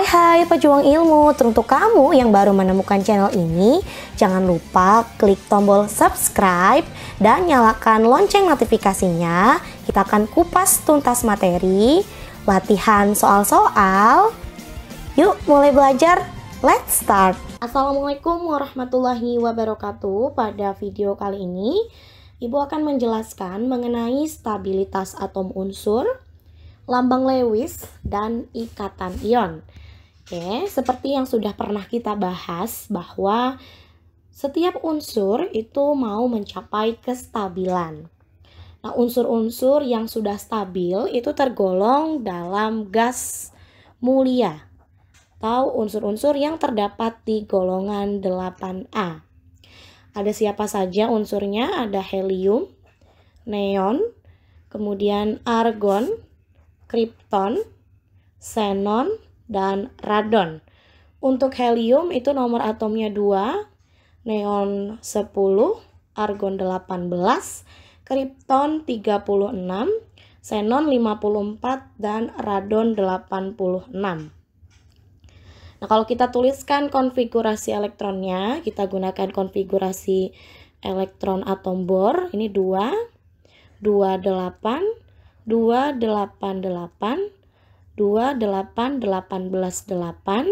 Hai pejuang ilmu, untuk kamu yang baru menemukan channel ini, jangan lupa klik tombol subscribe dan nyalakan lonceng notifikasinya. Kita akan kupas tuntas materi, latihan soal-soal. Yuk mulai belajar, let's start. Assalamualaikum warahmatullahi wabarakatuh. Pada video kali ini, Ibu akan menjelaskan mengenai stabilitas atom unsur, lambang Lewis, dan ikatan ion. Oke, seperti yang sudah pernah kita bahas bahwa setiap unsur itu mau mencapai kestabilan. Nah, unsur-unsur yang sudah stabil itu tergolong dalam gas mulia atau unsur-unsur yang terdapat di golongan 8A. Ada siapa saja unsurnya? Ada helium, neon, kemudian argon, kripton, xenon, dan radon. Untuk helium itu nomor atomnya 2, neon 10, argon 18, kripton 36, xenon 54, dan radon 86. Nah, kalau kita tuliskan konfigurasi elektronnya, kita gunakan konfigurasi elektron atom bor. Ini 2, 28, 2, 8, 8, 2, 8, 18, 8,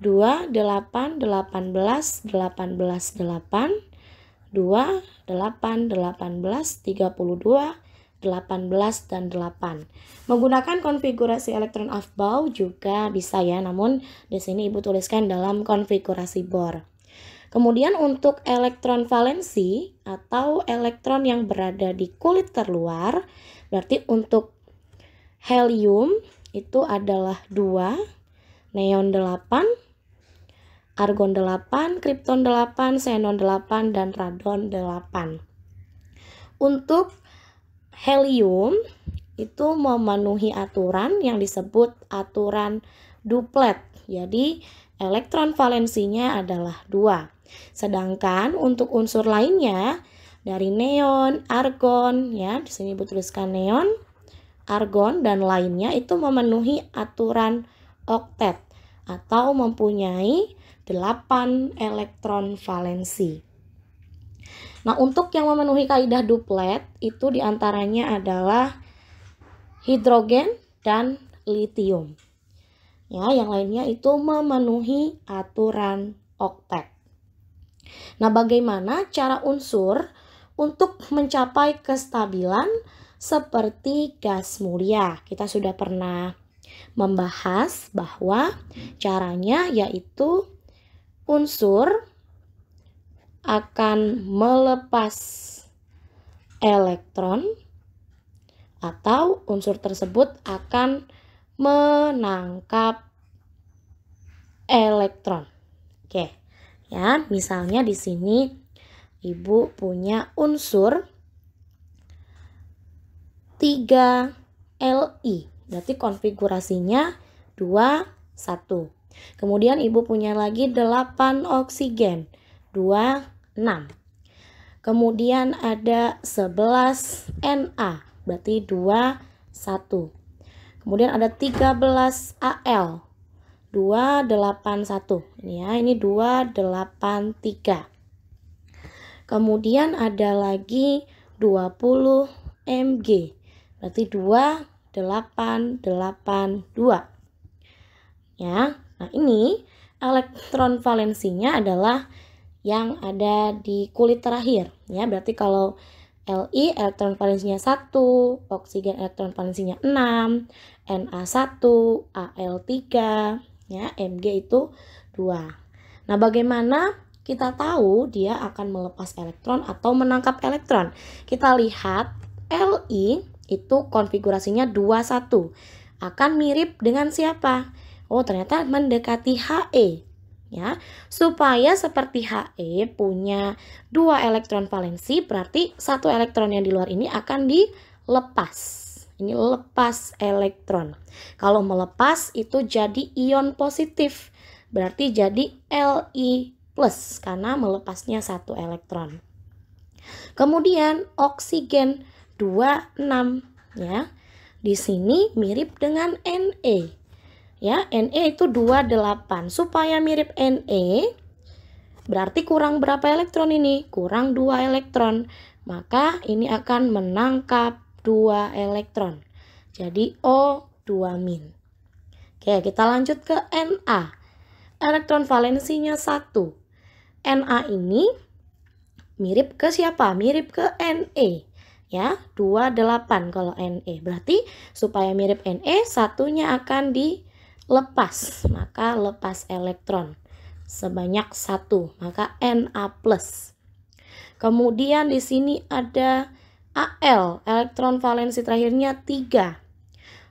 2, 8, 18, 18, 8, 2, 8, 18, 32, 18, dan 8. Menggunakan konfigurasi elektron Aufbau juga bisa ya, namun di sini Ibu tuliskan dalam konfigurasi bor. Kemudian untuk elektron valensi atau elektron yang berada di kulit terluar, berarti untuk helium itu adalah 2, neon 8, argon 8, kripton 8, xenon 8, dan radon 8. Untuk helium itu memenuhi aturan yang disebut aturan duplet. Jadi elektron valensinya adalah 2. Sedangkan untuk unsur lainnya dari neon, argon ya, di sini Ibu tuliskan neon, argon, dan lainnya itu memenuhi aturan oktet atau mempunyai 8 elektron valensi. Nah, untuk yang memenuhi kaidah duplet itu diantaranya adalah hidrogen dan litium. Ya, yang lainnya itu memenuhi aturan oktet. Nah, bagaimana cara unsur untuk mencapai kestabilan seperti gas mulia? Kita sudah pernah membahas bahwa caranya yaitu unsur akan melepas elektron atau unsur tersebut akan menangkap elektron. Oke. Ya, misalnya di sini Ibu punya unsur 3Li. Berarti konfigurasinya 2, 1. Kemudian Ibu punya lagi 8 oksigen. 2, 6. Kemudian ada 11 Na, berarti 2, 1. Kemudian ada 13 Al, 2, 8, 1. Ini ya, ini 2, 8, 3. Kemudian ada lagi 20 Mg, berarti 2, 8, 8, 2. Ya, nah ini elektron valensinya adalah yang ada di kulit terakhir ya, berarti kalau Li elektron valensinya 1, oksigen elektron valensinya 6, Na1, Al3, ya, Mg itu 2. Nah, bagaimana kita tahu dia akan melepas elektron atau menangkap elektron? Kita lihat Li itu konfigurasinya 2, 1. Akan mirip dengan siapa? Oh, ternyata mendekati He. Ya, supaya seperti He punya 2 elektron valensi, berarti 1 elektron yang di luar ini akan dilepas. Ini lepas elektron. Kalau melepas itu jadi ion positif, berarti jadi Li plus karena melepasnya 1 elektron. Kemudian oksigen 2, 6 ya. Di sini mirip dengan Ne. Ya, Ne itu 28. Supaya mirip Ne, berarti kurang berapa elektron ini? Kurang 2 elektron. Maka ini akan menangkap 2 elektron. Jadi O2-. Oke, kita lanjut ke Na. Elektron valensinya 1. Na ini mirip ke siapa? Mirip ke Ne. Ya, 28 kalau Ne. Berarti supaya mirip Ne, satunya akan dilepas. Maka lepas elektron sebanyak 1. Maka Na+. Kemudian di sini ada Al. Elektron valensi terakhirnya 3.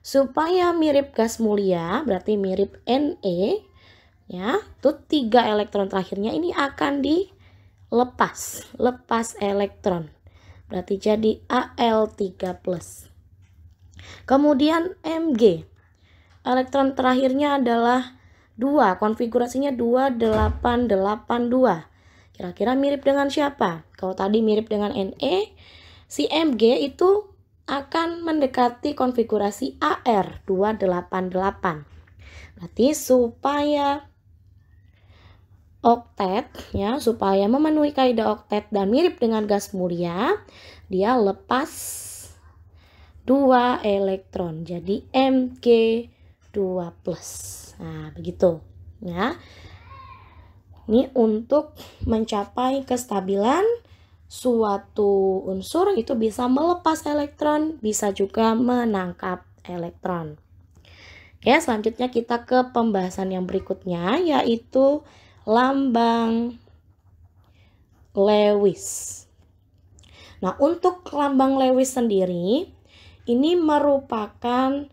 Supaya mirip gas mulia, berarti mirip Ne, ya, itu 3 elektron terakhirnya ini akan dilepas, lepas elektron. Berarti jadi Al3+. Kemudian Mg. Elektron terakhirnya adalah 2, konfigurasinya 2882. Kira-kira mirip dengan siapa? Kalau tadi mirip dengan Ne, si Mg itu akan mendekati konfigurasi Ar 288. Berarti supaya oktet, ya, supaya memenuhi kaidah oktet dan mirip dengan gas mulia, dia lepas 2 elektron. Jadi Mg2+. Nah, begitu, ya. Ini untuk mencapai kestabilan suatu unsur itu bisa melepas elektron, bisa juga menangkap elektron. Oke, selanjutnya kita ke pembahasan yang berikutnya, yaitu lambang Lewis. Nah, untuk lambang Lewis sendiri, ini merupakan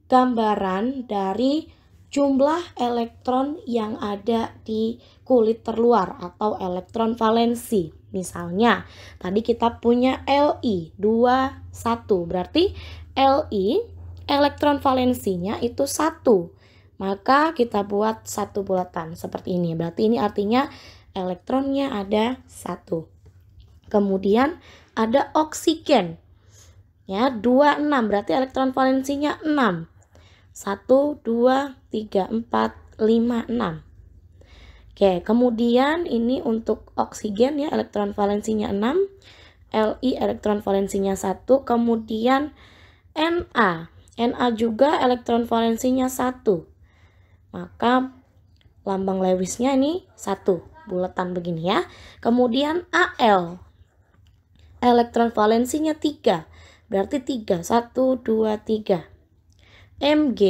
gambaran dari jumlah elektron yang ada di kulit terluar atau elektron valensi. Misalnya, tadi kita punya Li 21, berarti Li elektron valensinya itu 1. Maka kita buat satu bulatan seperti ini. Berarti ini artinya elektronnya ada 1. Kemudian ada oksigen. Ya, 26, berarti elektron valensinya 6. 1, 2, 3, 4, 5, 6. Oke, kemudian ini untuk oksigen, ya, elektron valensinya 6. Li elektron valensinya 1. Kemudian Na. Na juga elektron valensinya 1. Maka lambang Lewisnya ini 1. Bulatan begini, ya. Kemudian Al. Elektron valensinya 3. Berarti 3. 1, 2, 3. Mg.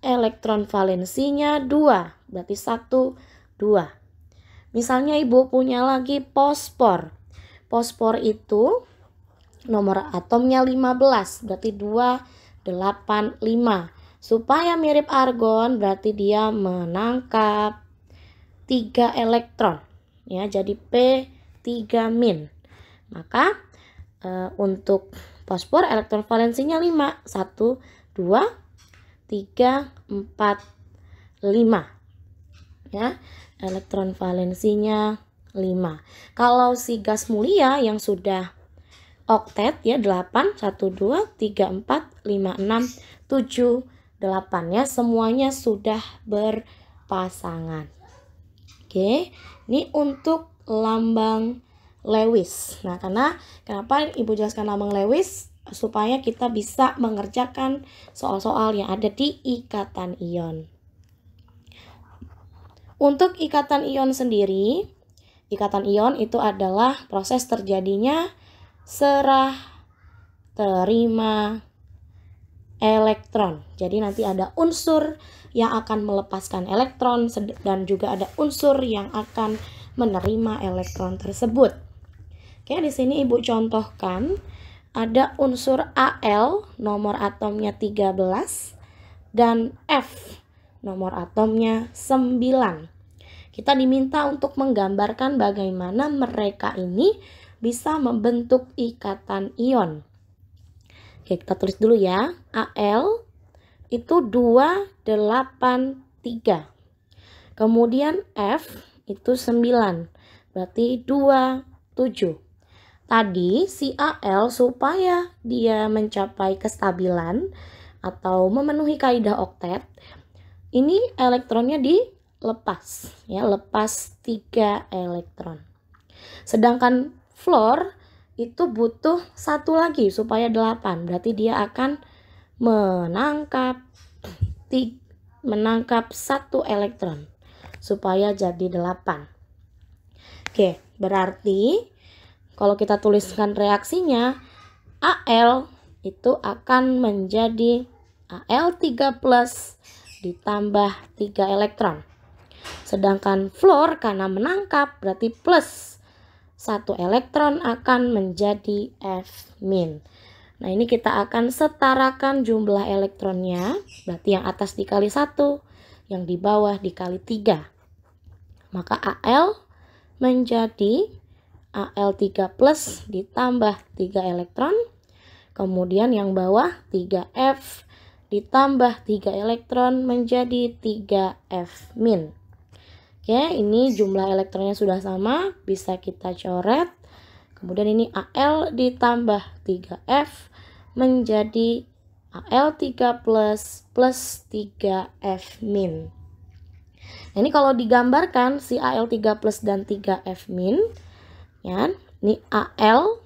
Elektron valensinya 2. Berarti 1, 2. Misalnya ibu punya lagi fosfor. Fosfor itu nomor atomnya 15. Berarti 2, 8, 5. Supaya mirip argon berarti dia menangkap 3 elektron. Ya, jadi P3-. Maka untuk fosfor elektron valensinya 5. 1, 2, 3, 4, 5. Ya, elektron valensinya 5. Kalau si gas mulia yang sudah oktet, ya, 8, 1, 2, 3, 4, 5, 6, 7, 8, ya, semuanya sudah berpasangan. Oke, ini untuk lambang Lewis. Nah, kenapa ibu jelaskan lambang Lewis? Supaya kita bisa mengerjakan soal-soal yang ada di ikatan ion. Untuk ikatan ion sendiri, ikatan ion itu adalah proses terjadinya serah terima elektron. Jadi nanti ada unsur yang akan melepaskan elektron dan juga ada unsur yang akan menerima elektron tersebut. Oke, di sini ibu contohkan ada unsur Al, nomor atomnya 13, dan F, nomor atomnya 9. Kita diminta untuk menggambarkan bagaimana mereka ini bisa membentuk ikatan ion. Oke, kita tulis dulu, ya. Al itu 283. Kemudian F itu 9. Berarti 27. Tadi si Al supaya dia mencapai kestabilan, atau memenuhi kaidah oktet, ini elektronnya dilepas ya, lepas 3 elektron. Sedangkan fluor itu butuh 1 lagi supaya 8. Berarti dia akan menangkap 1 elektron supaya jadi 8. Oke, berarti kalau kita tuliskan reaksinya, Al itu akan menjadi Al3+ ditambah 3 elektron. Sedangkan fluor karena menangkap berarti plus 1 elektron akan menjadi F-. Nah, ini kita akan setarakan jumlah elektronnya. Berarti yang atas dikali 1, yang di bawah dikali 3. Maka Al menjadi Al3+ ditambah 3 elektron. Kemudian yang bawah 3F ditambah 3 elektron menjadi 3F-. Oke, ini jumlah elektronnya sudah sama, bisa kita coret. Kemudian ini Al ditambah 3F menjadi Al3+ plus 3F-. Nah, ini kalau digambarkan si Al3+ dan 3F- ya, ini Al.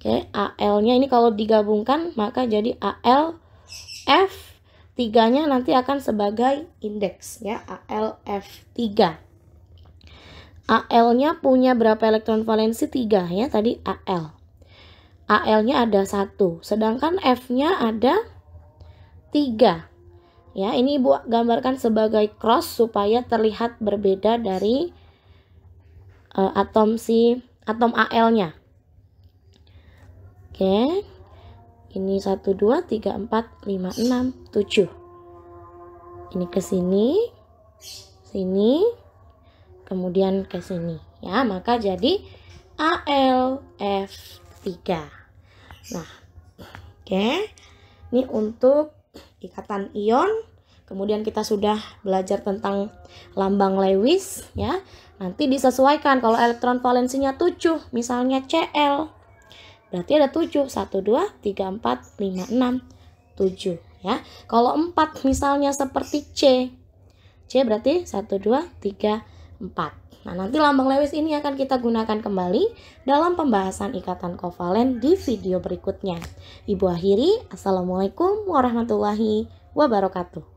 Oke, Al-nya ini kalau digabungkan maka jadi AlF. 3-nya nanti akan sebagai indeks ya, AlF3. Al-nya punya berapa elektron valensi? 3 ya, tadi Al. Al-nya ada 1, sedangkan F-nya ada 3. Ya, ini Ibu gambarkan sebagai cross supaya terlihat berbeda dari atom Al-nya. Oke. Ini 1 2 3 4 5 6 7. Ini ke sini. Sini. Kemudian ke sini ya, maka jadi AlF3. Nah, oke. Ini untuk ikatan ion. Kemudian kita sudah belajar tentang lambang Lewis ya. Nanti disesuaikan kalau elektron valensinya 7, misalnya Cl. Berarti ada 7, 1 2 3 4 5 6 7 ya. Kalau 4 misalnya seperti C berarti 1 2 3 4. Nah, nanti lambang Lewis ini akan kita gunakan kembali dalam pembahasan ikatan kovalen di video berikutnya. Ibu akhiri, Assalamualaikum warahmatullahi wabarakatuh.